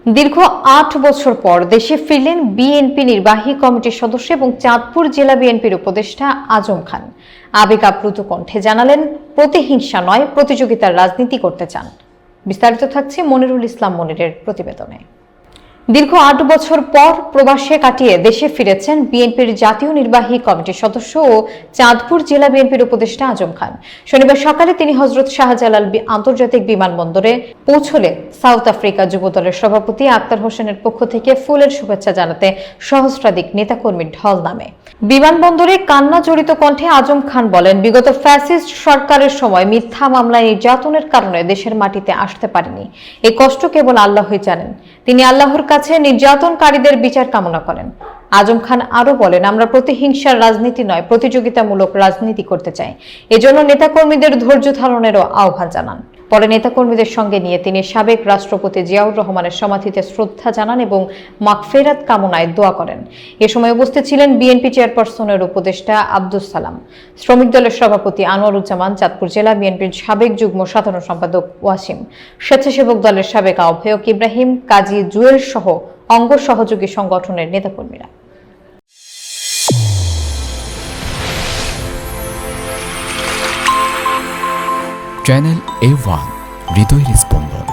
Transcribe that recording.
দীর্ঘ ৮ বছর পর দেশে ফিরলেন বিএনপি নির্বাহী কমিটির সদস্য এবং চাঁদপুর জেলা বিএনপির উপদেষ্টা আজম খান। আবেগ আপ্লুত কণ্ঠে জানালেন, প্রতিহিংসা নয়, প্রতিযোগিতার রাজনীতি করতে চান। বিস্তারিত থাকছে মনিরুল ইসলাম মনিরের প্রতিবেদনে। দীর্ঘ ৮ বছর পর প্রবাসে কাটিয়ে দেশে ফিরেছেন বিএনপির জাতীয় নির্বাহী কমিটির সদস্য ও চাঁদপুর জেলা বিএনপির উপদেষ্টা আজম খান। শনিবার সকালে তিনি হযরত শাহজালাল আন্তর্জাতিক বিমানবন্দরে পৌঁছলে সাউথ আফ্রিকা যুবদলের সভাপতি আক্তার হোসেনের পক্ষ থেকে ফুলের শুভেচ্ছা জানাতে সহস্রাধিক নেতাকর্মীর ঢল নামে। বিমানবন্দরে কান্না জড়িত কণ্ঠে আজম খান বলেন, বিগত ফ্যাসিস্ট সরকারের সময় মিথ্যা মামলায় নির্যাতনের কারণে দেশের মাটিতে আসতে পারেনি। এই কষ্ট কেবল আল্লাহই জানেন। তিনি আল্লাহর কাছে নির্যাতনকারীদের বিচার কামনা করেন। আজম খান আরো বলেন, আমরা প্রতিহিংসার রাজনীতি নয়, প্রতিযোগিতামূলক রাজনীতি করতে চাই। এজন্য নেতাকর্মীদের ধৈর্য ধারণেরও আহ্বান জানান। পরে নেতাকর্মীদের সঙ্গে নিয়ে তিনি সাবেক রাষ্ট্রপতি জিয়াউর রহমানের সমাধিতে শ্রদ্ধা জানান এবং মাগফিরাত কামনায় দোয়া করেন। এ সময় উপস্থিত ছিলেন বিএনপি চেয়ারপারসনের উপদেষ্টা আব্দুস সালাম, শ্রমিক দলের সভাপতি আনোয়ারুজ্জামান, চাঁদপুর জেলা বিএনপির সাবেক যুগ্ম সাধারণ সম্পাদক ওয়াসিম, স্বেচ্ছাসেবক দলের সাবেক আহ্বায়ক ইব্রাহিম, কাজী জুয়েল সহ অঙ্গ সহযোগী সংগঠনের নেতাকর্মীরা। চ্যানেল A1 হৃদয়ের স্পন্দন।